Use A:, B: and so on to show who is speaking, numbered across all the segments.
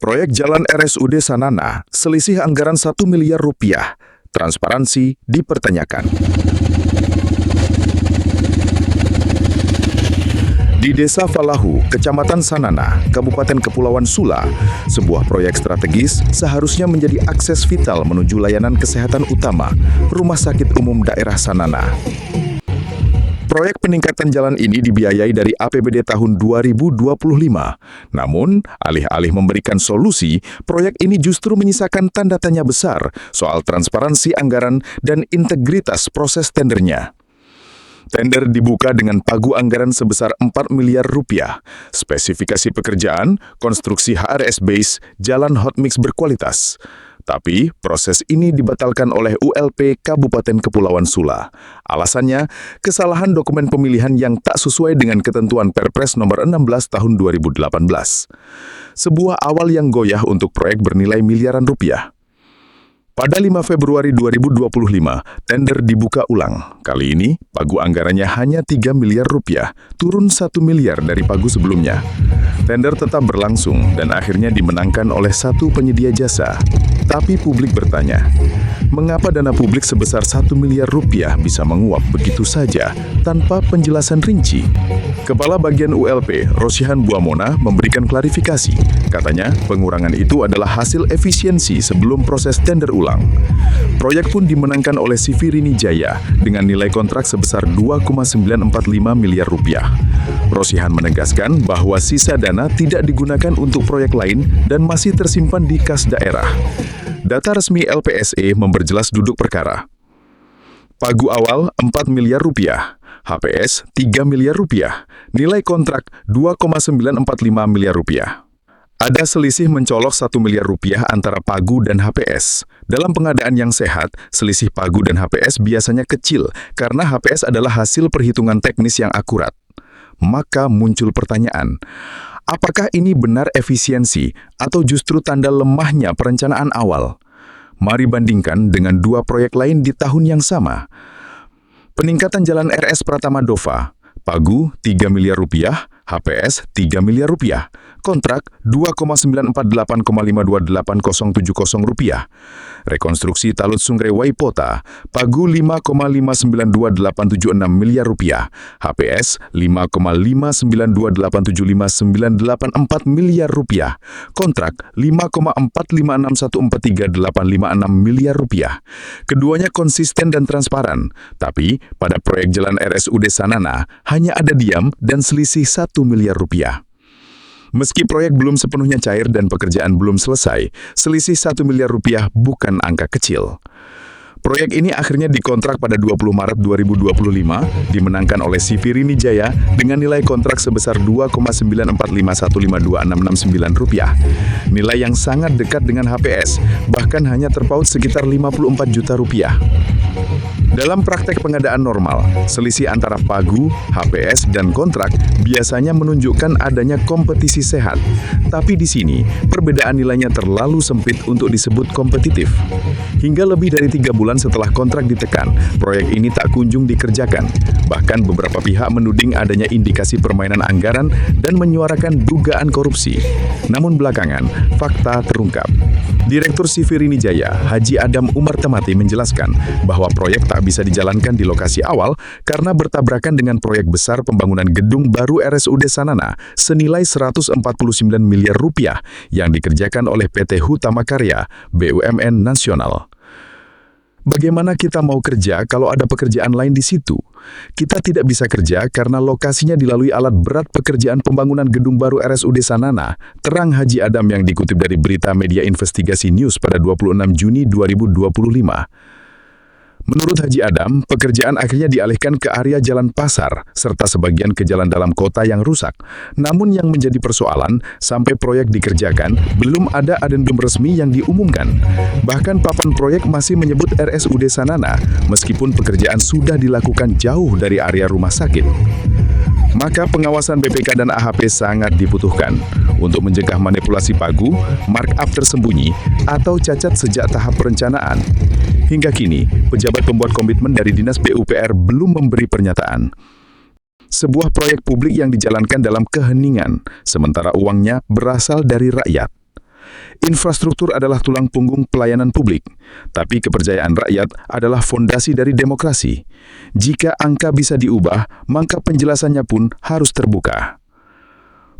A: Proyek Jalan RSUD Sanana, selisih anggaran 1 miliar rupiah. Transparansi dipertanyakan. Di Desa Falahu, Kecamatan Sanana, Kabupaten Kepulauan Sula, sebuah proyek strategis seharusnya menjadi akses vital menuju layanan kesehatan utama Rumah Sakit Umum Daerah Sanana. Proyek peningkatan jalan ini dibiayai dari APBD tahun 2025. Namun, alih-alih memberikan solusi, proyek ini justru menyisakan tanda tanya besar soal transparansi anggaran dan integritas proses tendernya. Tender dibuka dengan pagu anggaran sebesar 4 miliar rupiah. Spesifikasi pekerjaan, konstruksi HRS base, jalan hot mix berkualitas. Tapi, proses ini dibatalkan oleh ULP Kabupaten Kepulauan Sula. Alasannya, kesalahan dokumen pemilihan yang tak sesuai dengan ketentuan Perpres nomor 16 tahun 2018. Sebuah awal yang goyah untuk proyek bernilai miliaran rupiah. Pada 5 Februari 2025, tender dibuka ulang. Kali ini, pagu anggarannya hanya 3 miliar rupiah, turun 1 miliar dari pagu sebelumnya. Tender tetap berlangsung dan akhirnya dimenangkan oleh satu penyedia jasa. Tapi publik bertanya, mengapa dana publik sebesar 1 miliar rupiah bisa menguap begitu saja tanpa penjelasan rinci? Kepala Bagian ULP, Rosihan Buamona, memberikan klarifikasi. Katanya, pengurangan itu adalah hasil efisiensi sebelum proses tender ulang. Proyek pun dimenangkan oleh CV Rini Jaya dengan nilai kontrak sebesar 2,945 miliar rupiah. Rosihan menegaskan bahwa sisa dana tidak digunakan untuk proyek lain dan masih tersimpan di kas daerah. Data resmi LPSE memperjelas duduk perkara. Pagu awal 4 miliar rupiah, HPS 3 miliar rupiah, nilai kontrak 2,945 miliar rupiah. Ada selisih mencolok 1 miliar rupiah antara pagu dan HPS. Dalam pengadaan yang sehat, selisih pagu dan HPS biasanya kecil karena HPS adalah hasil perhitungan teknis yang akurat. Maka muncul pertanyaan, apakah ini benar efisiensi atau justru tanda lemahnya perencanaan awal? Mari bandingkan dengan dua proyek lain di tahun yang sama. Peningkatan Jalan RS Pratama Dova, pagu 3 miliar rupiah, HPS 3 miliar rupiah, kontrak 2,948,528,070 rupiah. Rekonstruksi Talut Sungre Waipota, pagu 5,592,876 miliar rupiah, HPS 5,592,875,984 miliar rupiah, kontrak 5,456143856 miliar rupiah. Keduanya konsisten dan transparan, tapi pada proyek Jalan RSUD Sanana hanya ada diam dan selisih 1 miliar rupiah. Meski proyek belum sepenuhnya cair dan pekerjaan belum selesai, selisih 1 miliar rupiah bukan angka kecil. Proyek ini akhirnya dikontrak pada 20 Maret 2025, dimenangkan oleh CV Rini Jaya dengan nilai kontrak sebesar 2,945152669 rupiah. Nilai yang sangat dekat dengan HPS, bahkan hanya terpaut sekitar 54 juta rupiah. Dalam praktek pengadaan normal, selisih antara pagu, HPS, dan kontrak biasanya menunjukkan adanya kompetisi sehat. Tapi di sini, perbedaan nilainya terlalu sempit untuk disebut kompetitif. Hingga lebih dari 3 bulan setelah kontrak ditekan, proyek ini tak kunjung dikerjakan. Bahkan beberapa pihak menuding adanya indikasi permainan anggaran dan menyuarakan dugaan korupsi. Namun belakangan, fakta terungkap. Direktur CV Rini Jaya, Haji Adam Umar Temati menjelaskan bahwa proyek tak bisa dijalankan di lokasi awal karena bertabrakan dengan proyek besar pembangunan gedung baru RSUD Sanana senilai 149 miliar rupiah yang dikerjakan oleh PT Hutama Karya, BUMN Nasional. Bagaimana kita mau kerja kalau ada pekerjaan lain di situ? Kita tidak bisa kerja karena lokasinya dilalui alat berat pekerjaan pembangunan gedung baru RSUD Sanana, terang Haji Adam yang dikutip dari berita media Investigasi News pada 26 Juni 2025. Menurut Haji Adam, pekerjaan akhirnya dialihkan ke area Jalan Pasar, serta sebagian ke jalan dalam kota yang rusak. Namun yang menjadi persoalan, sampai proyek dikerjakan, belum ada adendum resmi yang diumumkan. Bahkan papan proyek masih menyebut RSUD Sanana, meskipun pekerjaan sudah dilakukan jauh dari area rumah sakit. Maka pengawasan BPK dan AHP sangat dibutuhkan untuk mencegah manipulasi pagu, markup tersembunyi, atau cacat sejak tahap perencanaan. Hingga kini, pejabat pembuat komitmen dari Dinas PUPR belum memberi pernyataan. Sebuah proyek publik yang dijalankan dalam keheningan, sementara uangnya berasal dari rakyat. Infrastruktur adalah tulang punggung pelayanan publik, tapi kepercayaan rakyat adalah fondasi dari demokrasi. Jika angka bisa diubah, maka penjelasannya pun harus terbuka.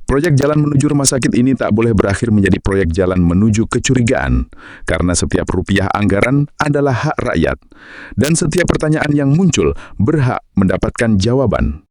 A: Proyek jalan menuju rumah sakit ini tak boleh berakhir menjadi proyek jalan menuju kecurigaan, karena setiap rupiah anggaran adalah hak rakyat, dan setiap pertanyaan yang muncul berhak mendapatkan jawaban.